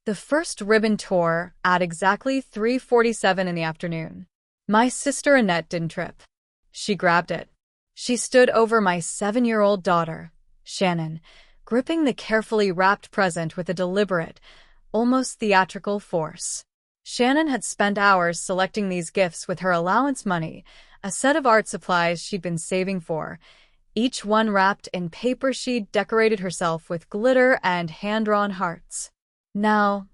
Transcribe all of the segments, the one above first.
The first ribbon tore at exactly 3:47 in the afternoon. My sister Annette didn't trip. She grabbed it. She stood over my 7-year-old daughter, Shannon, gripping the carefully wrapped present with a deliberate, almost theatrical force. Shannon had spent hours selecting these gifts with her allowance money, a set of art supplies she'd been saving for, each one wrapped in paper she'd decorated herself with glitter and hand-drawn hearts. Now,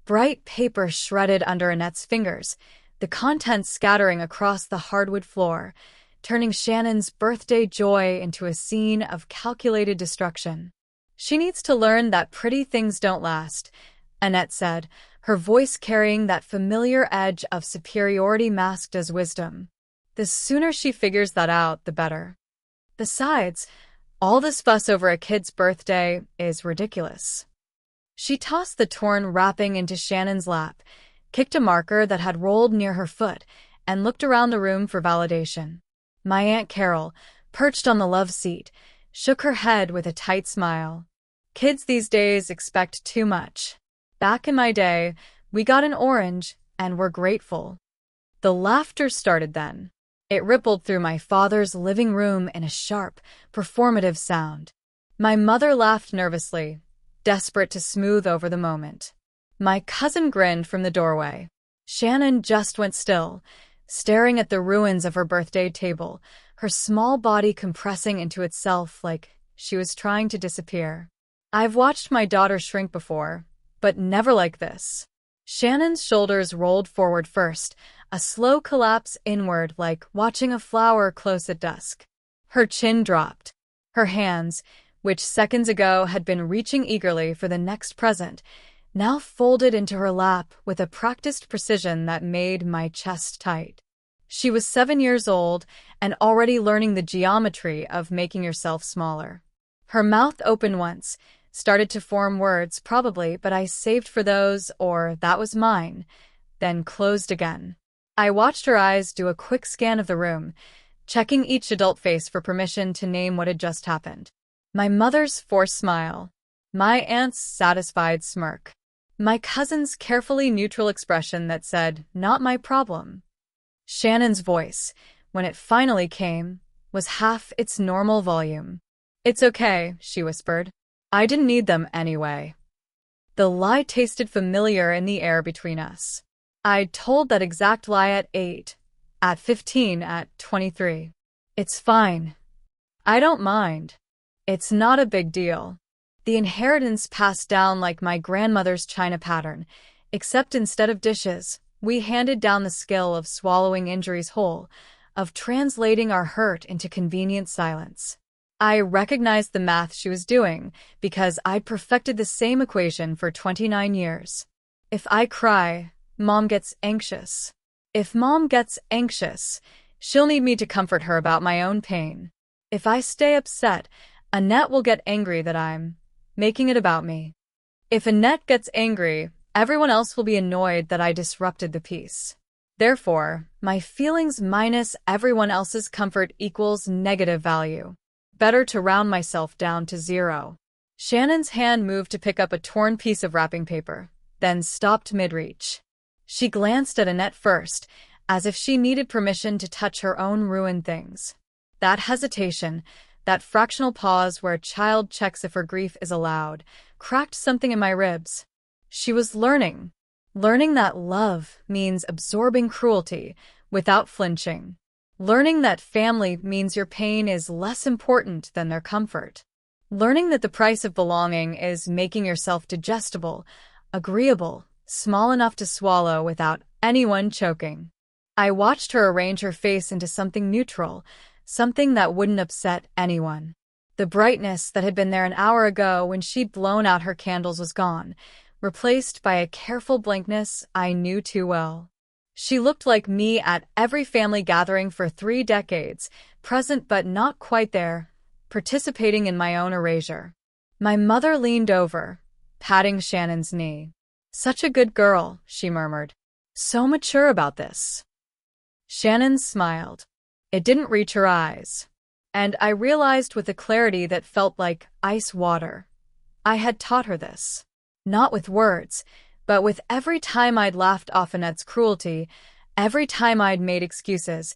bright paper shredded under Annette's fingers, the contents scattering across the hardwood floor, turning Shannon's birthday joy into a scene of calculated destruction. "She needs to learn that pretty things don't last," Annette said, her voice carrying that familiar edge of superiority masked as wisdom. "The sooner she figures that out, the better. Besides, all this fuss over a kid's birthday is ridiculous." She tossed the torn wrapping into Shannon's lap, kicked a marker that had rolled near her foot, and looked around the room for validation. My Aunt Carol, perched on the love seat, shook her head with a tight smile. "Kids these days expect too much. Back in my day, we got an orange, and were grateful." The laughter started then. It rippled through my father's living room in a sharp, performative sound. My mother laughed nervously, desperate to smooth over the moment. My cousin grinned from the doorway. Shannon just went still, staring at the ruins of her birthday table, her small body compressing into itself like she was trying to disappear. I've watched my daughter shrink before, but never like this. Shannon's shoulders rolled forward first, a slow collapse inward like watching a flower close at dusk. Her chin dropped. Her hands, which seconds ago had been reaching eagerly for the next present, now folded into her lap with a practiced precision that made my chest tight. She was 7 years old and already learning the geometry of making yourself smaller. Her mouth opened once, started to form words probably, but I saved for those, or that was mine, then closed again. I watched her eyes do a quick scan of the room, checking each adult face for permission to name what had just happened. My mother's forced smile. My aunt's satisfied smirk. My cousin's carefully neutral expression that said, "Not my problem." Shannon's voice, when it finally came, was half its normal volume. "It's okay," she whispered. "I didn't need them anyway." The lie tasted familiar in the air between us. I'd told that exact lie at 8, at 15, at 23. "It's fine. I don't mind. It's not a big deal." The inheritance passed down like my grandmother's china pattern, except instead of dishes, we handed down the skill of swallowing injuries whole, of translating our hurt into convenient silence. I recognized the math she was doing because I'd perfected the same equation for 29 years. If I cry, Mom gets anxious. If Mom gets anxious, she'll need me to comfort her about my own pain. If I stay upset, Annette will get angry that I'm making it about me. If Annette gets angry, everyone else will be annoyed that I disrupted the peace. Therefore, my feelings minus everyone else's comfort equals negative value. Better to round myself down to 0. Shannon's hand moved to pick up a torn piece of wrapping paper, then stopped mid-reach. She glanced at Annette first, as if she needed permission to touch her own ruined things. That hesitation, that fractional pause where a child checks if her grief is allowed, cracked something in my ribs. She was learning that love means absorbing cruelty without flinching. Learning that family means your pain is less important than their comfort. Learning that the price of belonging is making yourself digestible, agreeable, small enough to swallow without anyone choking. I watched her arrange her face into something neutral, something that wouldn't upset anyone. The brightness that had been there an hour ago when she'd blown out her candles was gone, replaced by a careful blankness I knew too well. She looked like me at every family gathering for 3 decades, present but not quite there, participating in my own erasure. My mother leaned over, patting Shannon's knee. "Such a good girl," she murmured. "So mature about this." Shannon smiled. It didn't reach her eyes. And I realized with a clarity that felt like ice water. I had taught her this. Not with words, But with every time I'd laughed off Annette's cruelty, every time I'd made excuses,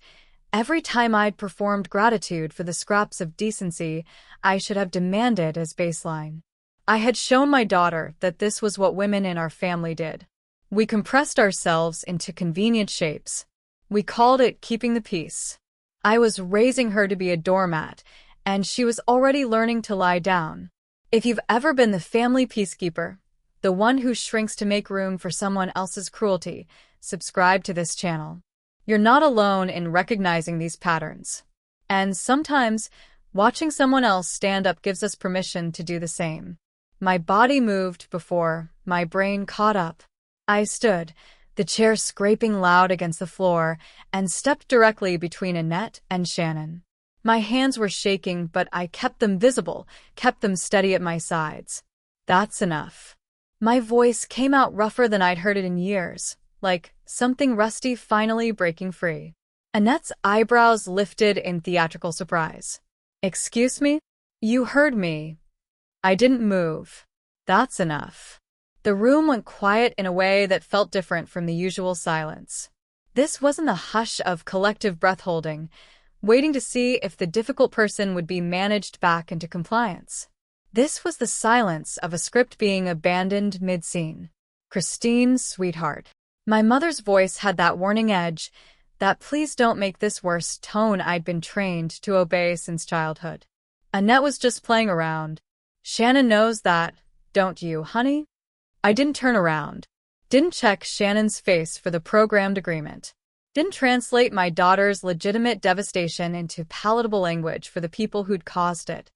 every time I'd performed gratitude for the scraps of decency I should have demanded as baseline, I had shown my daughter that this was what women in our family did. We compressed ourselves into convenient shapes. We called it keeping the peace. I was raising her to be a doormat, and she was already learning to lie down. If you've ever been the family peacekeeper, the one who shrinks to make room for someone else's cruelty, subscribe to this channel. You're not alone in recognizing these patterns. And sometimes, watching someone else stand up gives us permission to do the same. My body moved before my brain caught up. I stood, the chair scraping loud against the floor, and stepped directly between Annette and Shannon. My hands were shaking, but I kept them visible, kept them steady at my sides. That's enough. My voice came out rougher than I'd heard it in years, like something rusty finally breaking free. Annette's eyebrows lifted in theatrical surprise. Excuse me? You heard me. I didn't move. That's enough. The room went quiet in a way that felt different from the usual silence. This wasn't the hush of collective breath-holding, waiting to see if the difficult person would be managed back into compliance. This was the silence of a script being abandoned mid-scene. Christine, sweetheart. My mother's voice had that warning edge, that please don't make this worse tone I'd been trained to obey since childhood. Annette was just playing around. Shannon knows that, don't you, honey? I didn't turn around. Didn't check Shannon's face for the programmed agreement. Didn't translate my daughter's legitimate devastation into palatable language for the people who'd caused it.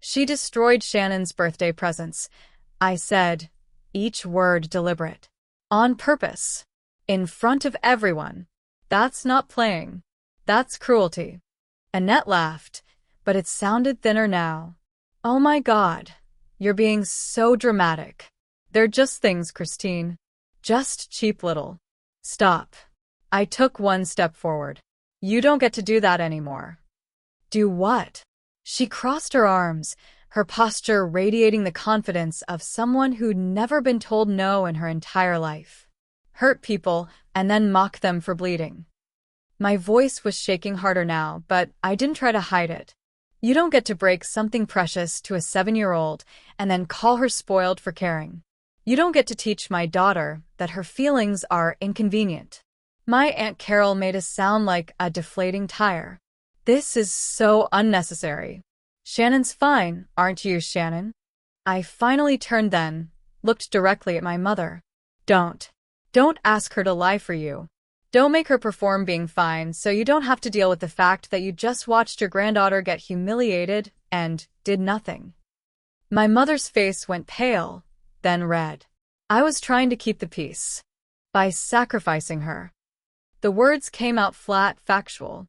She destroyed Shannon's birthday presents. I said, each word deliberate. On purpose. In front of everyone. That's not playing. That's cruelty. Annette laughed, but it sounded thinner now. Oh my God. You're being so dramatic. They're just things, Christine. Just cheap little. Stop. I took one step forward. You don't get to do that anymore. Do what? She crossed her arms, her posture radiating the confidence of someone who'd never been told no in her entire life. Hurt people and then mock them for bleeding. My voice was shaking harder now, but I didn't try to hide it. You don't get to break something precious to a 7-year-old and then call her spoiled for caring. You don't get to teach my daughter that her feelings are inconvenient. My Aunt Carol made us sound like a deflating tire. This is so unnecessary. Shannon's fine, aren't you, Shannon? I finally turned then, looked directly at my mother. Don't ask her to lie for you. Don't make her perform being fine so you don't have to deal with the fact that you just watched your granddaughter get humiliated and did nothing. My mother's face went pale, then red. I was trying to keep the peace. By sacrificing her. The words came out flat, factual.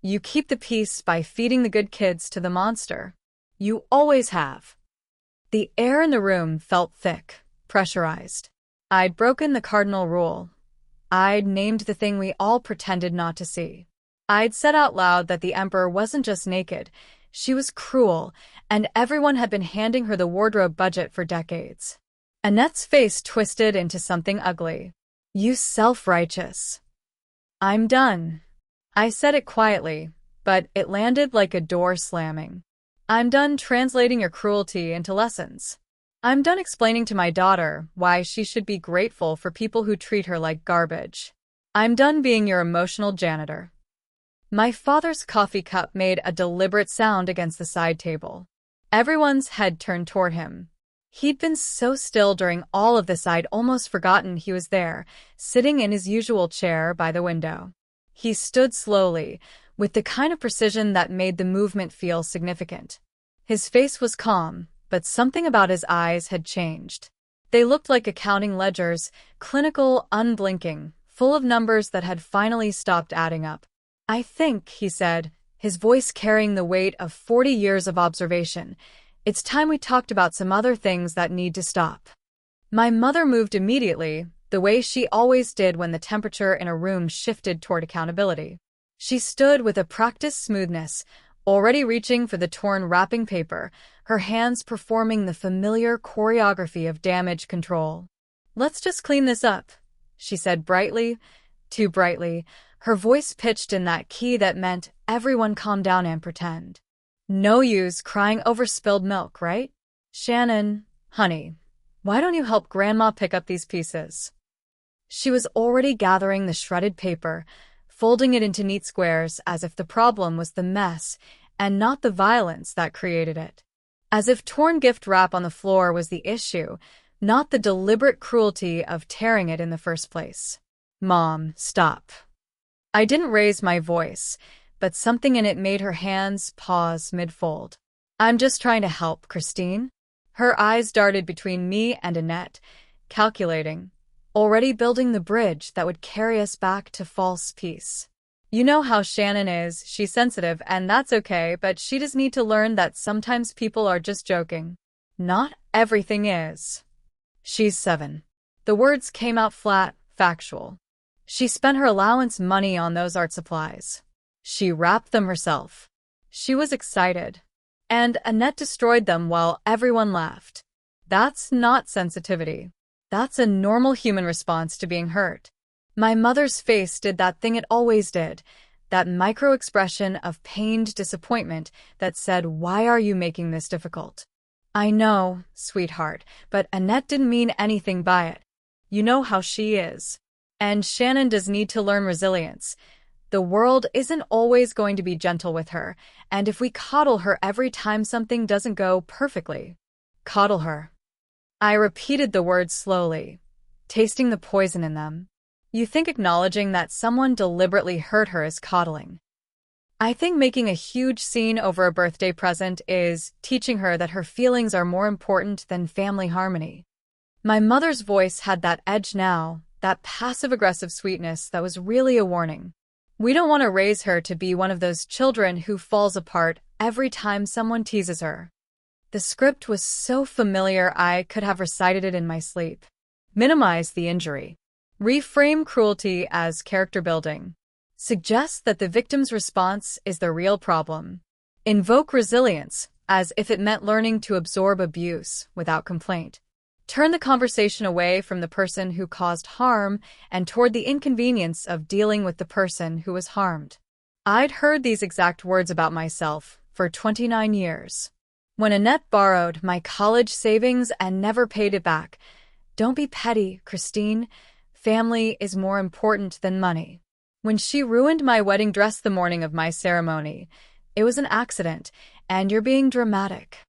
You keep the peace by feeding the good kids to the monster. You always have. The air in the room felt thick, pressurized. I'd broken the cardinal rule. I'd named the thing we all pretended not to see. I'd said out loud that the Emperor wasn't just naked, she was cruel, and everyone had been handing her the wardrobe budget for decades. Annette's face twisted into something ugly. You self-righteous. I'm done. I said it quietly, but it landed like a door slamming. I'm done translating your cruelty into lessons. I'm done explaining to my daughter why she should be grateful for people who treat her like garbage. I'm done being your emotional janitor. My father's coffee cup made a deliberate sound against the side table. Everyone's head turned toward him. He'd been so still during all of this I'd almost forgotten he was there, sitting in his usual chair by the window. He stood slowly, with the kind of precision that made the movement feel significant. His face was calm, but something about his eyes had changed. They looked like accounting ledgers, clinical, unblinking, full of numbers that had finally stopped adding up. I think, he said, his voice carrying the weight of 40 years of observation, it's time we talked about some other things that need to stop. My mother moved immediately, the way she always did when the temperature in a room shifted toward accountability. She stood with a practiced smoothness, already reaching for the torn wrapping paper, her hands performing the familiar choreography of damage control. Let's just clean this up, she said brightly, too brightly, her voice pitched in that key that meant everyone calm down and pretend. No use crying over spilled milk, right? Shannon, honey, why don't you help Grandma pick up these pieces? She was already gathering the shredded paper, folding it into neat squares as if the problem was the mess and not the violence that created it. As if torn gift wrap on the floor was the issue, not the deliberate cruelty of tearing it in the first place. Mom, stop. I didn't raise my voice, but something in it made her hands pause mid-fold. I'm just trying to help, Christine. Her eyes darted between me and Annette, calculating, already building the bridge that would carry us back to false peace. You know how Shannon is, she's sensitive, and that's okay, but she does need to learn that sometimes people are just joking. Not everything is. She's 7. The words came out flat, factual. She spent her allowance money on those art supplies. She wrapped them herself. She was excited. And Annette destroyed them while everyone laughed. That's not sensitivity. That's a normal human response to being hurt. My mother's face did that thing it always did, that micro-expression of pained disappointment that said, "Why are you making this difficult?" I know, sweetheart, but Annette didn't mean anything by it. You know how she is. And Shannon does need to learn resilience. The world isn't always going to be gentle with her, and if we coddle her every time something doesn't go perfectly, coddle her. I repeated the words slowly, tasting the poison in them. You think acknowledging that someone deliberately hurt her is coddling. I think making a huge scene over a birthday present is teaching her that her feelings are more important than family harmony. My mother's voice had that edge now, that passive-aggressive sweetness that was really a warning. We don't want to raise her to be one of those children who falls apart every time someone teases her. The script was so familiar I could have recited it in my sleep. Minimize the injury. Reframe cruelty as character building. Suggest that the victim's response is the real problem. Invoke resilience, as if it meant learning to absorb abuse without complaint. Turn the conversation away from the person who caused harm and toward the inconvenience of dealing with the person who was harmed. I'd heard these exact words about myself for 29 years. When Annette borrowed my college savings and never paid it back, "Don't be petty, Christine. Family is more important than money." When she ruined my wedding dress the morning of my ceremony, "It was an accident, and you're being dramatic."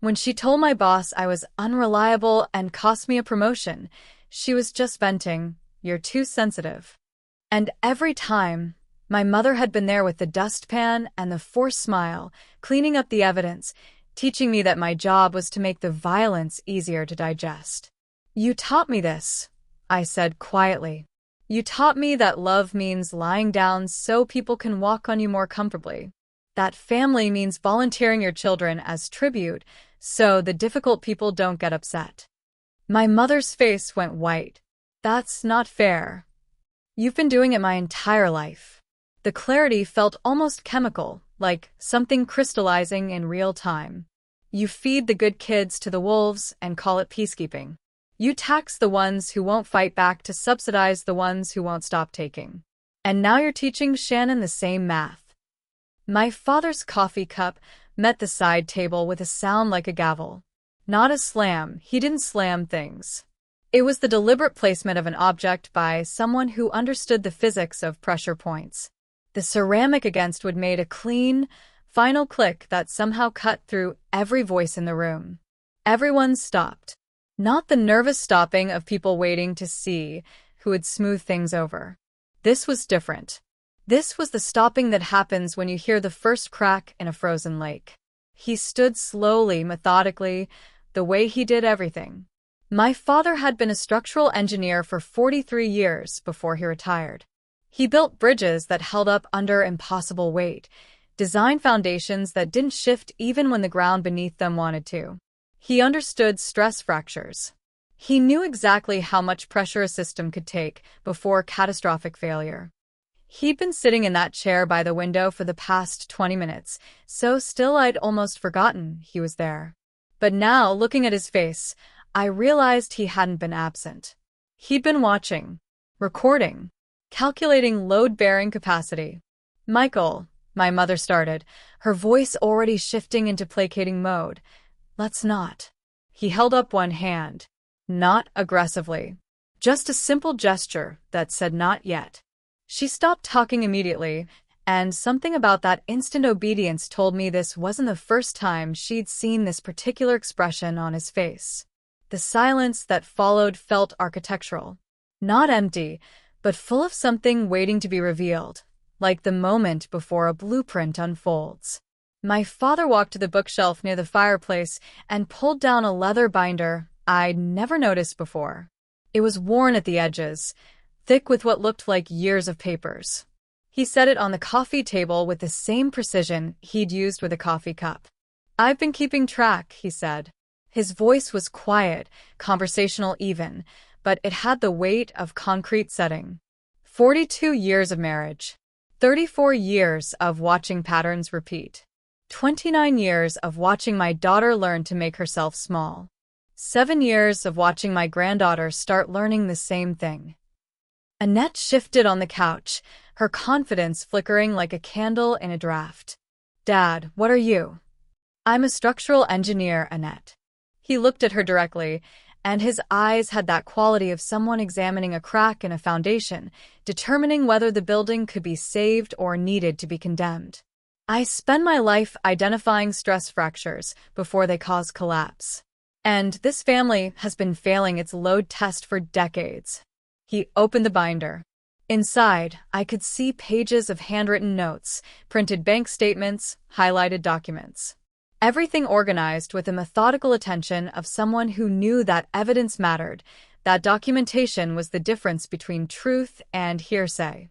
When she told my boss I was unreliable and cost me a promotion, she was just venting, "You're too sensitive." And every time, my mother had been there with the dustpan and the forced smile, cleaning up the evidence, teaching me that my job was to make the violence easier to digest. "You taught me this," I said quietly. "You taught me that love means lying down so people can walk on you more comfortably. That family means volunteering your children as tribute so the difficult people don't get upset." My mother's face went white. "That's not fair. You've been doing it my entire life." The clarity felt almost chemical, like something crystallizing in real time. "You feed the good kids to the wolves and call it peacekeeping. You tax the ones who won't fight back to subsidize the ones who won't stop taking. And now you're teaching Shannon the same math." My father's coffee cup met the side table with a sound like a gavel. Not a slam, he didn't slam things. It was the deliberate placement of an object by someone who understood the physics of pressure points. The ceramic against wood made a clean, final click that somehow cut through every voice in the room. Everyone stopped. Not the nervous stopping of people waiting to see who would smooth things over. This was different. This was the stopping that happens when you hear the first crack in a frozen lake. He stood slowly, methodically, the way he did everything. My father had been a structural engineer for 43 years before he retired. He built bridges that held up under impossible weight, designed foundations that didn't shift even when the ground beneath them wanted to. He understood stress fractures. He knew exactly how much pressure a system could take before catastrophic failure. He'd been sitting in that chair by the window for the past 20 minutes, so still I'd almost forgotten he was there. But now, looking at his face, I realized he hadn't been absent. He'd been watching, recording, calculating load-bearing capacity. Michael, my mother started, her voice already shifting into placating mode. Let's not. He held up one hand. Not aggressively. Just a simple gesture that said not yet. She stopped talking immediately, and something about that instant obedience told me this wasn't the first time she'd seen this particular expression on his face. The silence that followed felt architectural. Not empty, but full of something waiting to be revealed, like the moment before a blueprint unfolds. My father walked to the bookshelf near the fireplace and pulled down a leather binder I'd never noticed before. It was worn at the edges, thick with what looked like years of papers. He set it on the coffee table with the same precision he'd used with a coffee cup. I've been keeping track, he said. His voice was quiet, conversational even, but it had the weight of concrete setting. 42 years of marriage. 34 years of watching patterns repeat. 29 years of watching my daughter learn to make herself small. 7 years of watching my granddaughter start learning the same thing. Annette shifted on the couch, her confidence flickering like a candle in a draft. Dad, what are you? I'm a structural engineer, Annette. He looked at her directly, and his eyes had that quality of someone examining a crack in a foundation, determining whether the building could be saved or needed to be condemned. I spend my life identifying stress fractures before they cause collapse. And this family has been failing its load test for decades. He opened the binder. Inside, I could see pages of handwritten notes, printed bank statements, highlighted documents. Everything organized with the methodical attention of someone who knew that evidence mattered, that documentation was the difference between truth and hearsay.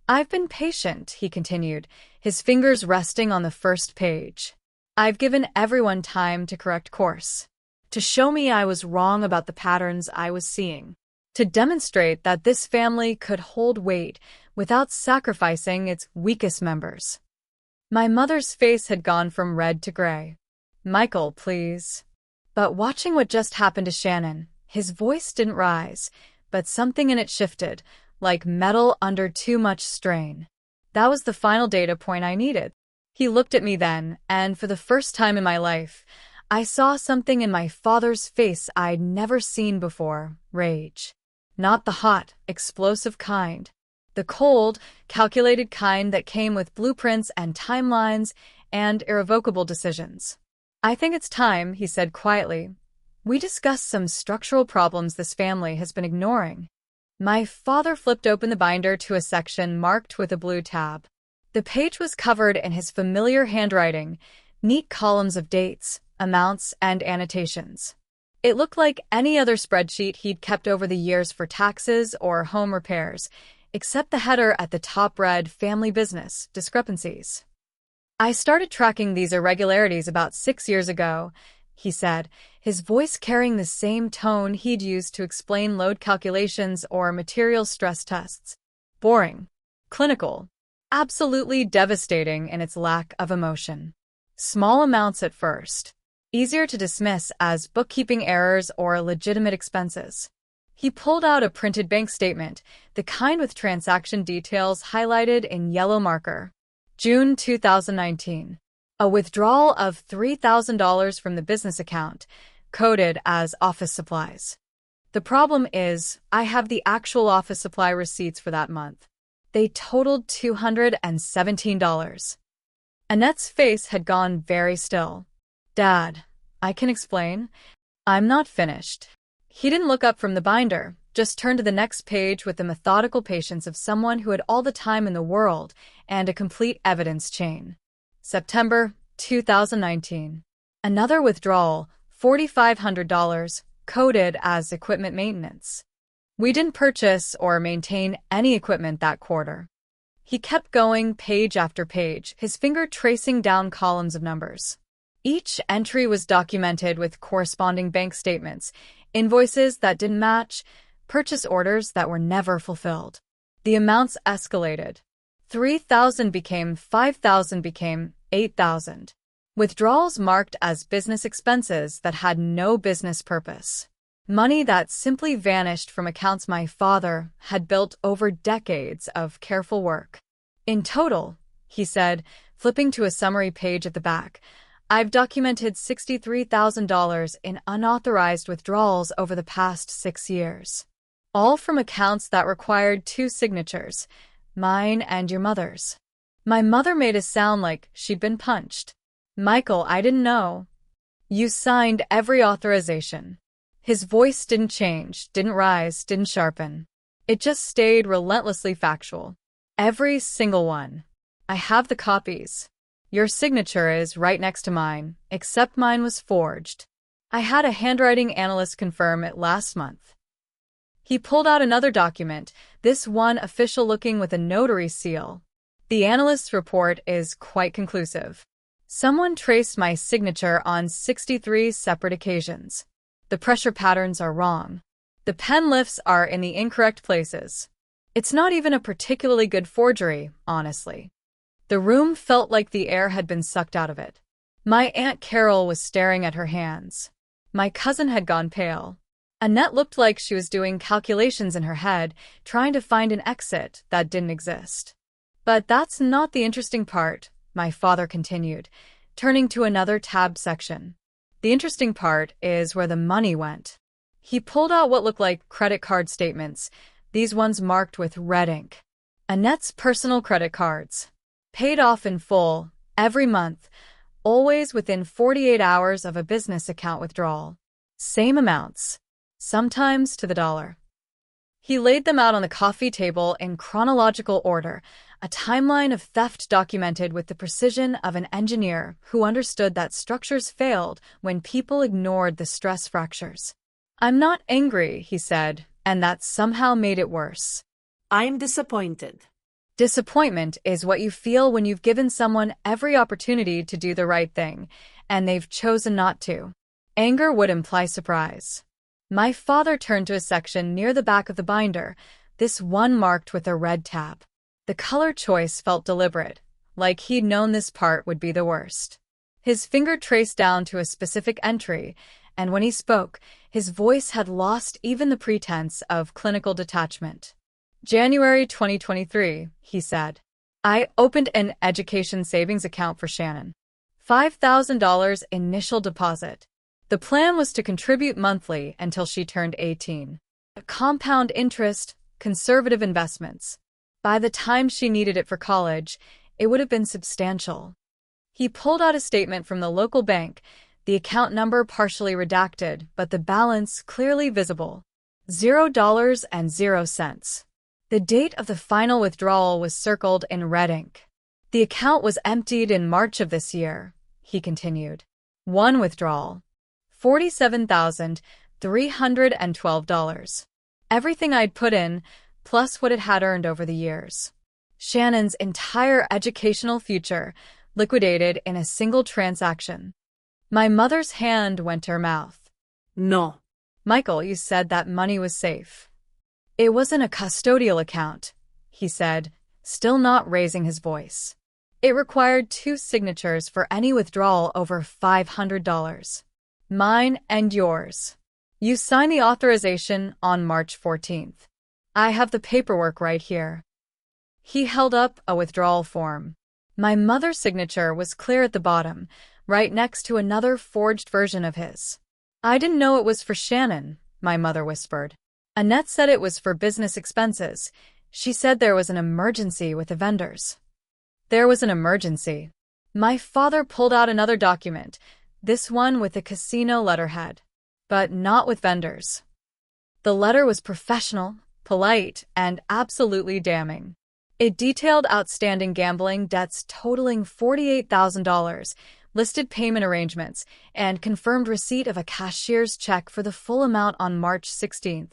I've been patient, he continued, his fingers resting on the first page. I've given everyone time to correct course, to show me I was wrong about the patterns I was seeing, to demonstrate that this family could hold weight without sacrificing its weakest members. My mother's face had gone from red to gray. Michael, please. But watching what just happened to Shannon, his voice didn't rise, but something in it shifted, like metal under too much strain. That was the final data point I needed. He looked at me then, and for the first time in my life, I saw something in my father's face I'd never seen before, rage. Not the hot, explosive kind. The cold, calculated kind that came with blueprints and timelines and irrevocable decisions. I think it's time, he said quietly. We discussed some structural problems this family has been ignoring. My father flipped open the binder to a section marked with a blue tab. The page was covered in his familiar handwriting, neat columns of dates, amounts, and annotations. It looked like any other spreadsheet he'd kept over the years for taxes or home repairs, except the header at the top read Family Business, Discrepancies. I started tracking these irregularities about 6 years ago, he said, his voice carrying the same tone he'd used to explain load calculations or material stress tests. Boring. Clinical. Absolutely devastating in its lack of emotion. Small amounts at first. Easier to dismiss as bookkeeping errors or legitimate expenses. He pulled out a printed bank statement, the kind with transaction details highlighted in yellow marker. June 2019. A withdrawal of $3,000 from the business account, coded as office supplies. The problem is, I have the actual office supply receipts for that month. They totaled $217. Annette's face had gone very still. Dad, I can explain. I'm not finished. He didn't look up from the binder, just turned to the next page with the methodical patience of someone who had all the time in the world and a complete evidence chain. September 2019. Another withdrawal, $4,500, coded as equipment maintenance. We didn't purchase or maintain any equipment that quarter. He kept going page after page, his finger tracing down columns of numbers. Each entry was documented with corresponding bank statements, invoices that didn't match, purchase orders that were never fulfilled. The amounts escalated. $3,000 became $5,000 became $8,000. Withdrawals marked as business expenses that had no business purpose. Money that simply vanished from accounts my father had built over decades of careful work. In total, he said, flipping to a summary page at the back, I've documented $63,000 in unauthorized withdrawals over the past 6 years. All from accounts that required 2 signatures, mine and your mother's. My mother made it sound like she'd been punched. Michael, I didn't know. You signed every authorization. His voice didn't change, didn't rise, didn't sharpen. It just stayed relentlessly factual. Every single one. I have the copies. Your signature is right next to mine, except mine was forged. I had a handwriting analyst confirm it last month. He pulled out another document, this one official-looking with a notary seal. The analyst's report is quite conclusive. Someone traced my signature on 63 separate occasions. The pressure patterns are wrong. The pen lifts are in the incorrect places. It's not even a particularly good forgery, honestly. The room felt like the air had been sucked out of it. My Aunt Carol was staring at her hands. My cousin had gone pale. Annette looked like she was doing calculations in her head, trying to find an exit that didn't exist. But that's not the interesting part, my father continued, turning to another tab section. The interesting part is where the money went. He pulled out what looked like credit card statements, these ones marked with red ink. Annette's personal credit cards. Paid off in full, every month, always within 48 hours of a business account withdrawal. Same amounts, sometimes to the dollar. He laid them out on the coffee table in chronological order, a timeline of theft documented with the precision of an engineer who understood that structures failed when people ignored the stress fractures. I'm not angry, he said, and that somehow made it worse. I'm disappointed. Disappointment is what you feel when you've given someone every opportunity to do the right thing, and they've chosen not to. Anger would imply surprise. My father turned to a section near the back of the binder, this one marked with a red tab. The color choice felt deliberate, like he'd known this part would be the worst. His finger traced down to a specific entry, and when he spoke, his voice had lost even the pretense of clinical detachment. January 2023, he said. I opened an education savings account for Shannon. $5,000 initial deposit. The plan was to contribute monthly until she turned 18. Compound interest, conservative investments. By the time she needed it for college, it would have been substantial. He pulled out a statement from the local bank, the account number partially redacted, but the balance clearly visible. $0.00. The date of the final withdrawal was circled in red ink. The account was emptied in March of this year, he continued. One withdrawal. $47,312. Everything I'd put in, plus what it had earned over the years. Shannon's entire educational future, liquidated in a single transaction. My mother's hand went to her mouth. No. Michael, you said that money was safe. It wasn't a custodial account, he said, still not raising his voice. It required 2 signatures for any withdrawal over $500. Mine and yours. You signed the authorization on March 14th. I have the paperwork right here. He held up a withdrawal form. My mother's signature was clear at the bottom, right next to another forged version of his. I didn't know it was for Shannon, my mother whispered. Annette said it was for business expenses. She said there was an emergency with the vendors. There was an emergency. My father pulled out another document, this one with a casino letterhead, but not with vendors. The letter was professional, polite, and absolutely damning. It detailed outstanding gambling debts totaling $48,000, listed payment arrangements, and confirmed receipt of a cashier's check for the full amount on March 16th,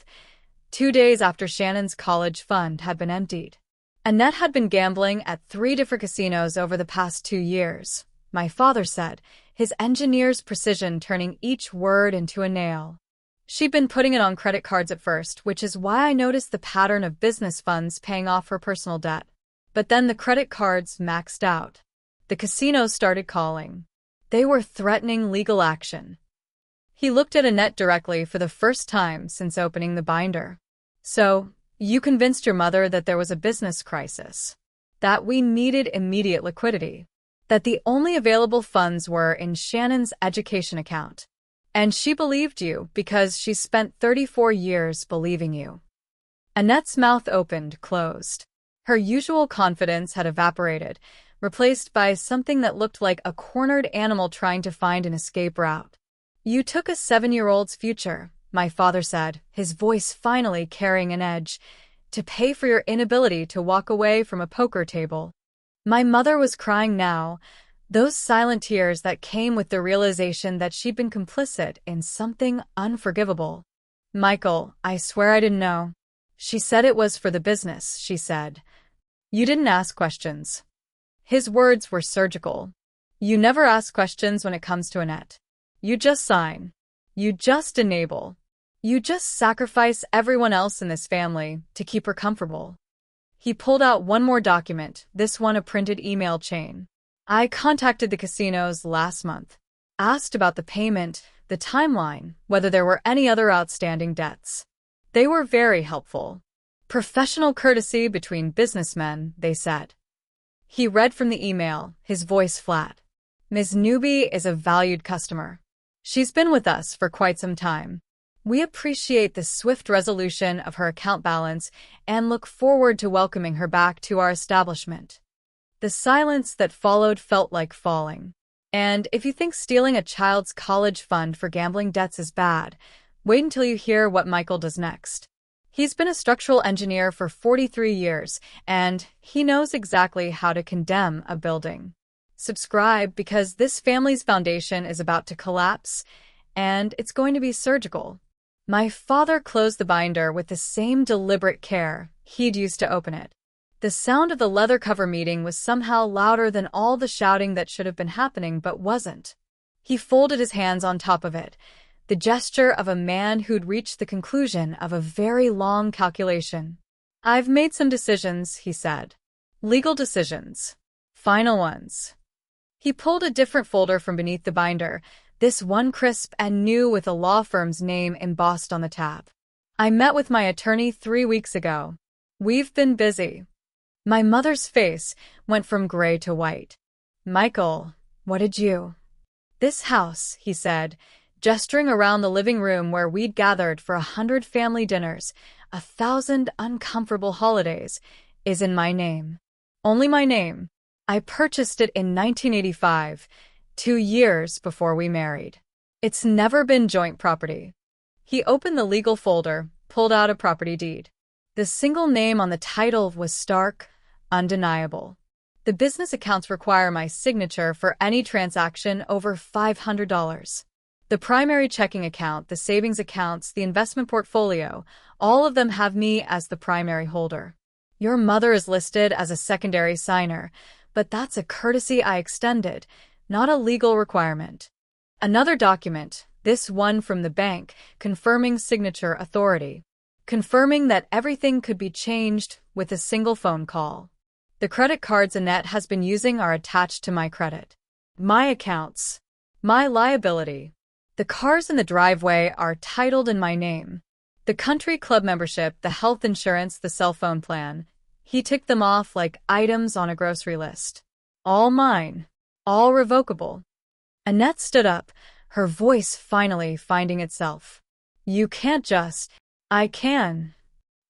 2 days after Shannon's college fund had been emptied. Annette had been gambling at 3 different casinos over the past 2 years, my father said, his engineer's precision turning each word into a nail. She'd been putting it on credit cards at first, which is why I noticed the pattern of business funds paying off her personal debt. But then the credit cards maxed out. The casinos started calling. They were threatening legal action. He looked at Annette directly for the first time since opening the binder. So, you convinced your mother that there was a business crisis, that we needed immediate liquidity, that the only available funds were in Shannon's education account. And she believed you because she spent 34 years believing you. Annette's mouth opened, closed. Her usual confidence had evaporated, replaced by something that looked like a cornered animal trying to find an escape route. You took a 7-year-old's future, my father said, his voice finally carrying an edge, to pay for your inability to walk away from a poker table. My mother was crying now, those silent tears that came with the realization that she'd been complicit in something unforgivable. Michael, I swear I didn't know. She said it was for the business, she said. You didn't ask questions. His words were surgical. You never ask questions when it comes to Annette. You just sign. You just enable. You just sacrifice everyone else in this family to keep her comfortable. He pulled out one more document, this one a printed email chain. I contacted the casinos last month, asked about the payment, the timeline, whether there were any other outstanding debts. They were very helpful. Professional courtesy between businessmen, they said. He read from the email, his voice flat. Ms. Newby is a valued customer. She's been with us for quite some time. We appreciate the swift resolution of her account balance and look forward to welcoming her back to our establishment. The silence that followed felt like falling. And if you think stealing a child's college fund for gambling debts is bad, wait until you hear what Michael does next. He's been a structural engineer for 43 years, and he knows exactly how to condemn a building. Subscribe because this family's foundation is about to collapse, and it's going to be surgical. My father closed the binder with the same deliberate care he'd used to open it. The sound of the leather cover meeting was somehow louder than all the shouting that should have been happening but wasn't. He folded his hands on top of it, the gesture of a man who'd reached the conclusion of a very long calculation. I've made some decisions, he said. Legal decisions. Final ones. He pulled a different folder from beneath the binder, this one crisp and new with a law firm's name embossed on the tab. I met with my attorney 3 weeks ago. We've been busy. My mother's face went from gray to white. Michael, what did you? This house, he said, gesturing around the living room where we'd gathered for 100 family dinners, 1,000 uncomfortable holidays, is in my name. Only my name. I purchased it in 1985, 2 years before we married. It's never been joint property. He opened the legal folder, pulled out a property deed. The single name on the title was stark, undeniable. The business accounts require my signature for any transaction over $500. The primary checking account, the savings accounts, the investment portfolio, all of them have me as the primary holder. Your mother is listed as a secondary signer, but that's a courtesy I extended, not a legal requirement. Another document, this one from the bank, confirming signature authority, confirming that everything could be changed with a single phone call. The credit cards Annette has been using are attached to my credit. My accounts. My liability. The cars in the driveway are titled in my name. The country club membership, the health insurance, the cell phone plan. He ticked them off like items on a grocery list. All mine. All revocable. Annette stood up, her voice finally finding itself. You can't just... I can.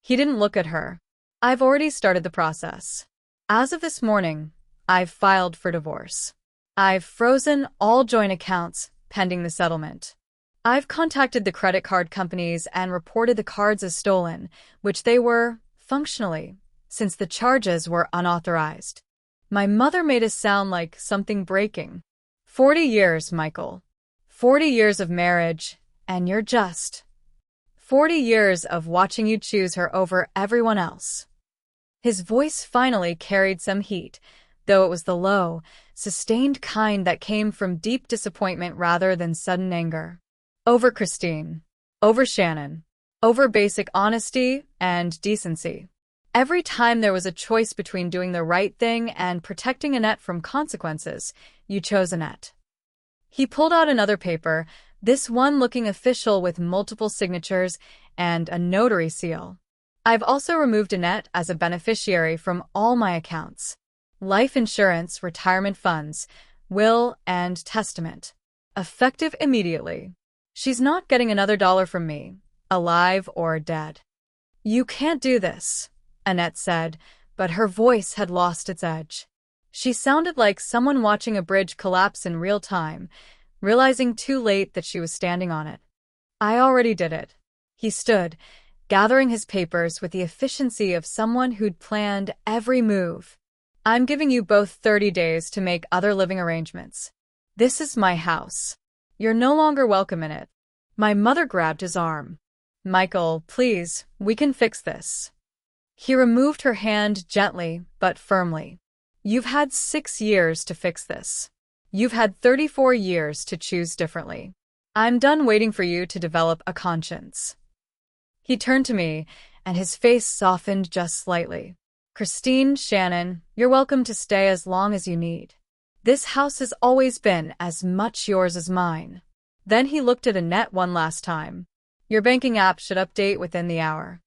He didn't look at her. I've already started the process. As of this morning, I've filed for divorce. I've frozen all joint accounts pending the settlement. I've contacted the credit card companies and reported the cards as stolen, which they were, functionally, since the charges were unauthorized. My mother made us sound like something breaking. 40 years, Michael. 40 years of marriage, and you're just. 40 years of watching you choose her over everyone else. His voice finally carried some heat, though it was the low, sustained kind that came from deep disappointment rather than sudden anger. Over Christine. Over Shannon. Over basic honesty and decency. Every time there was a choice between doing the right thing and protecting Annette from consequences, you chose Annette. He pulled out another paper, This one looking official with multiple signatures and a notary seal. I've also removed Annette as a beneficiary from all my accounts. Life insurance, retirement funds, will, and testament. Effective immediately. She's not getting another dollar from me, alive or dead. You can't do this, Annette said, but her voice had lost its edge. She sounded like someone watching a bridge collapse in real time, realizing too late that she was standing on it. I already did it. He stood, gathering his papers with the efficiency of someone who'd planned every move. I'm giving you both 30 days to make other living arrangements. This is my house. You're no longer welcome in it. My mother grabbed his arm. Michael, please, we can fix this. He removed her hand gently but firmly. You've had 6 years to fix this. You've had 34 years to choose differently. I'm done waiting for you to develop a conscience. He turned to me, and his face softened just slightly. Christine, Shannon, you're welcome to stay as long as you need. This house has always been as much yours as mine. Then he looked at Annette one last time. Your banking app should update within the hour.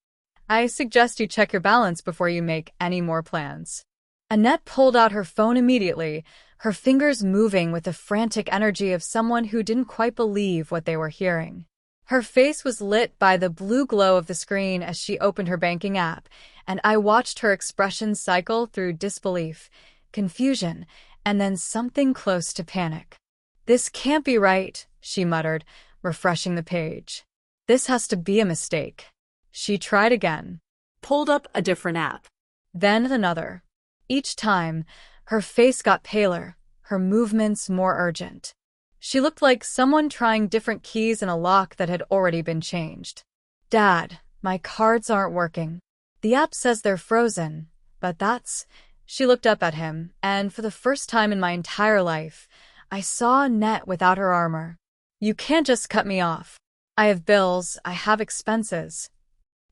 I suggest you check your balance before you make any more plans. Annette pulled out her phone immediately, her fingers moving with the frantic energy of someone who didn't quite believe what they were hearing. Her face was lit by the blue glow of the screen as she opened her banking app, and I watched her expression cycle through disbelief, confusion, and then something close to panic. This can't be right, she muttered, refreshing the page. This has to be a mistake. She tried again. Pulled up a different app. Then another. Each time, her face got paler, her movements more urgent. She looked like someone trying different keys in a lock that had already been changed. Dad, my cards aren't working. The app says they're frozen, but that's... She looked up at him, and for the first time in my entire life, I saw Annette without her armor. You can't just cut me off. I have bills, I have expenses.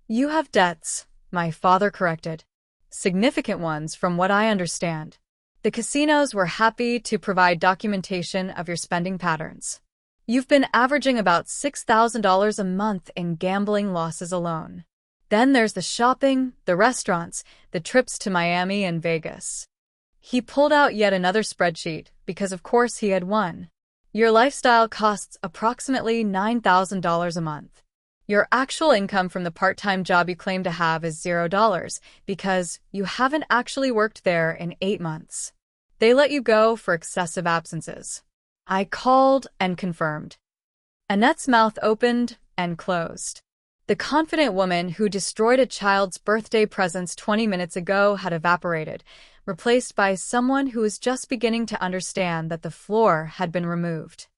You have debts, my father corrected. Significant ones from what I understand. The casinos were happy to provide documentation of your spending patterns. You've been averaging about $6,000 a month in gambling losses alone. Then there's the shopping, the restaurants, the trips to Miami and Vegas. He pulled out yet another spreadsheet, because of course he had one. Your lifestyle costs approximately $9,000 a month. Your actual income from the part-time job you claim to have is $0, because you haven't actually worked there in 8 months. They let you go for excessive absences. I called and confirmed. Annette's mouth opened and closed. The confident woman who destroyed a child's birthday presents 20 minutes ago had evaporated, replaced by someone who was just beginning to understand that the floor had been removed.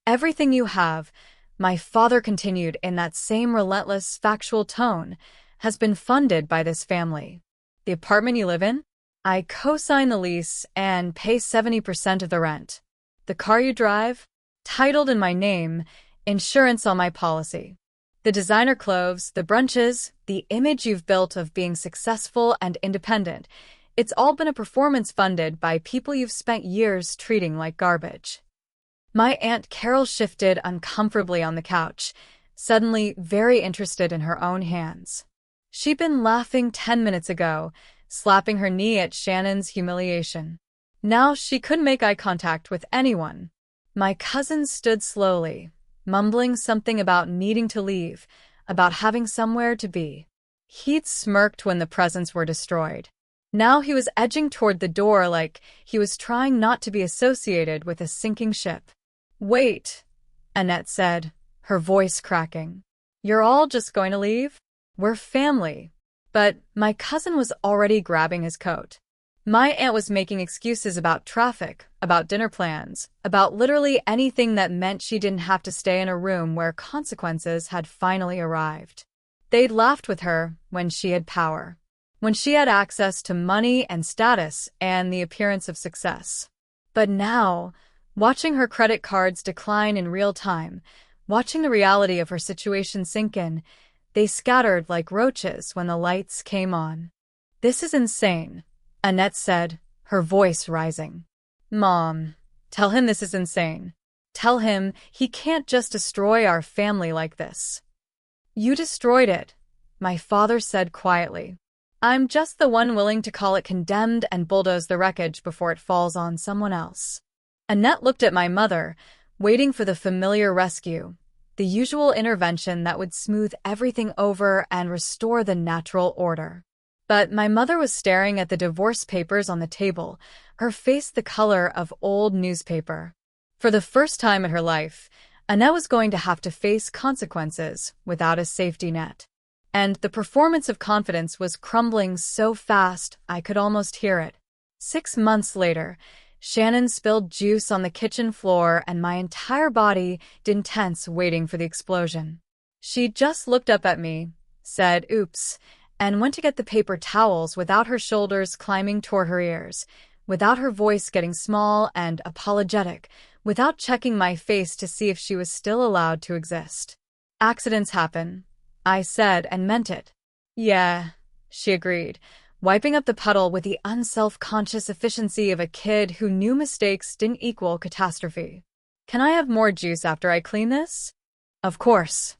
Everything you have, my father continued in that same relentless, factual tone, has been funded by this family. The apartment you live in? I co-sign the lease and pay 70% of the rent. The car you drive? Titled in my name, insurance on my policy. The designer clothes, the brunches, the image you've built of being successful and independent, it's all been a performance funded by people you've spent years treating like garbage. My Aunt Carol shifted uncomfortably on the couch, suddenly very interested in her own hands. She'd been laughing 10 minutes ago, slapping her knee at Shannon's humiliation. Now she couldn't make eye contact with anyone. My cousin stood slowly, mumbling something about needing to leave, about having somewhere to be. He'd smirked when the presents were destroyed. Now he was edging toward the door like he was trying not to be associated with a sinking ship. Wait, Annette said, her voice cracking. You're all just going to leave? We're family. But my cousin was already grabbing his coat. My aunt was making excuses about traffic, about dinner plans, about literally anything that meant she didn't have to stay in a room where consequences had finally arrived. They'd laughed with her when she had power, when she had access to money and status and the appearance of success. But now, watching her credit cards decline in real time, watching the reality of her situation sink in, they scattered like roaches when the lights came on. This is insane, Annette said, her voice rising. Mom, tell him this is insane. Tell him he can't just destroy our family like this. You destroyed it, my father said quietly. I'm just the one willing to call it condemned and bulldoze the wreckage before it falls on someone else. Annette looked at my mother, waiting for the familiar rescue, the usual intervention that would smooth everything over and restore the natural order. But my mother was staring at the divorce papers on the table, her face the color of old newspaper. For the first time in her life, Annette was going to have to face consequences without a safety net. And the performance of confidence was crumbling so fast I could almost hear it. 6 months later, Shannon spilled juice on the kitchen floor and my entire body did tense waiting for the explosion. She just looked up at me, said oops, and went to get the paper towels without her shoulders climbing toward her ears, without her voice getting small and apologetic, without checking my face to see if she was still allowed to exist. Accidents happen, I said and meant it. Yeah, she agreed, wiping up the puddle with the unself-conscious efficiency of a kid who knew mistakes didn't equal catastrophe. Can I have more juice after I clean this? Of course.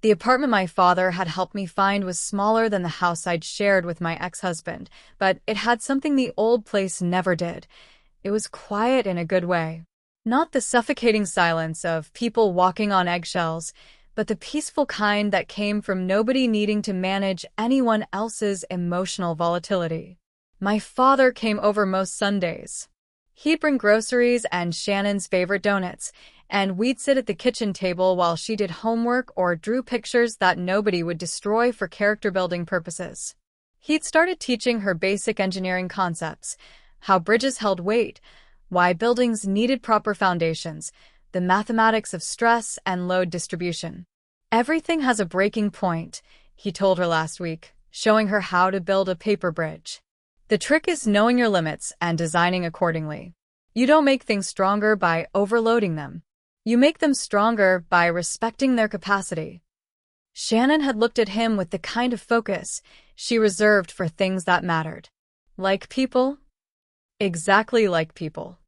The apartment my father had helped me find was smaller than the house I'd shared with my ex-husband, but it had something the old place never did. It was quiet in a good way. Not the suffocating silence of people walking on eggshells, but the peaceful kind that came from nobody needing to manage anyone else's emotional volatility. My father came over most Sundays. He'd bring groceries and Shannon's favorite donuts, and we'd sit at the kitchen table while she did homework or drew pictures that nobody would destroy for character-building purposes. He'd started teaching her basic engineering concepts, how bridges held weight, why buildings needed proper foundations, the mathematics of stress and load distribution. Everything has a breaking point, he told her last week, showing her how to build a paper bridge. The trick is knowing your limits and designing accordingly. You don't make things stronger by overloading them. You make them stronger by respecting their capacity. Shannon had looked at him with the kind of focus she reserved for things that mattered. Like people? Exactly like people.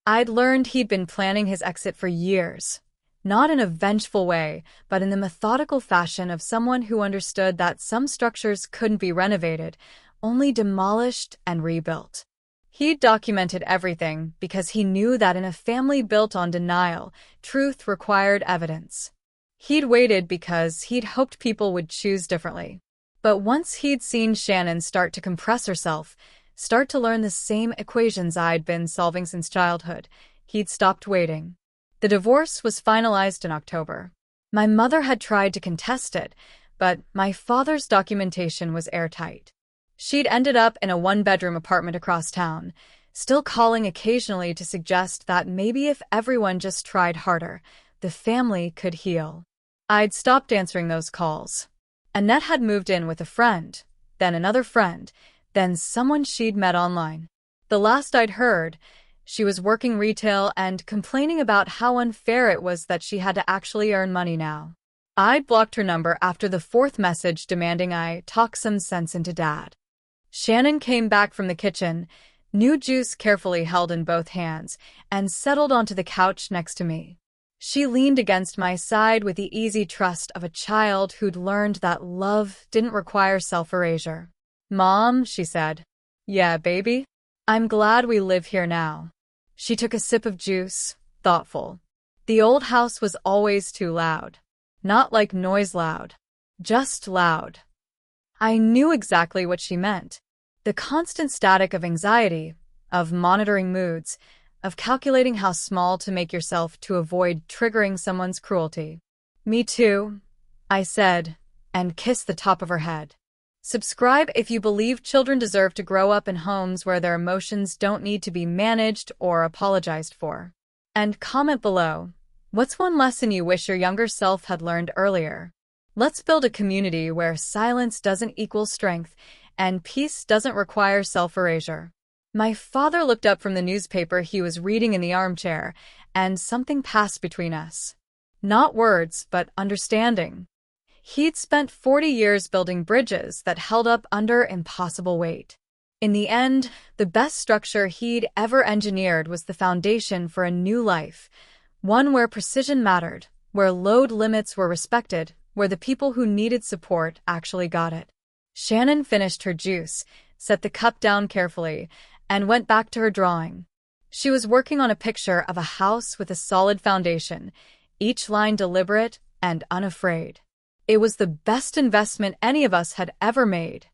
I'd learned he'd been planning his exit for years. Not in a vengeful way, but in the methodical fashion of someone who understood that some structures couldn't be renovated, only demolished and rebuilt. He'd documented everything because he knew that in a family built on denial, truth required evidence. He'd waited because he'd hoped people would choose differently. But once he'd seen Shannon start to compress herself, start to learn the same equations I'd been solving since childhood, he'd stopped waiting. The divorce was finalized in October. My mother had tried to contest it, but my father's documentation was airtight. She'd ended up in a one-bedroom apartment across town, still calling occasionally to suggest that maybe if everyone just tried harder, the family could heal. I'd stopped answering those calls. Annette had moved in with a friend, then another friend, then someone she'd met online. The last I'd heard, she was working retail and complaining about how unfair it was that she had to actually earn money now. I'd blocked her number after the 4th message demanding I talk some sense into Dad. Shannon came back from the kitchen, new juice carefully held in both hands, and settled onto the couch next to me. She leaned against my side with the easy trust of a child who'd learned that love didn't require self-erasure. Mom, she said. Yeah, baby? I'm glad we live here now. She took a sip of juice, thoughtful. The old house was always too loud. Not like noise loud. Just loud. I knew exactly what she meant. The constant static of anxiety, of monitoring moods, of calculating how small to make yourself to avoid triggering someone's cruelty. Me too, I said, and kissed the top of her head. Subscribe if you believe children deserve to grow up in homes where their emotions don't need to be managed or apologized for. And comment below, what's one lesson you wish your younger self had learned earlier? Let's build a community where silence doesn't equal strength and peace doesn't require self-erasure. My father looked up from the newspaper he was reading in the armchair, and something passed between us. Not words, but understanding. He'd spent 40 years building bridges that held up under impossible weight. In the end, the best structure he'd ever engineered was the foundation for a new life, One where precision mattered, where load limits were respected, where the people who needed support actually got it. Shannon finished her juice, set the cup down carefully, and went back to her drawing. She was working on a picture of a house with a solid foundation, each line deliberate and unafraid. It was the best investment any of us had ever made.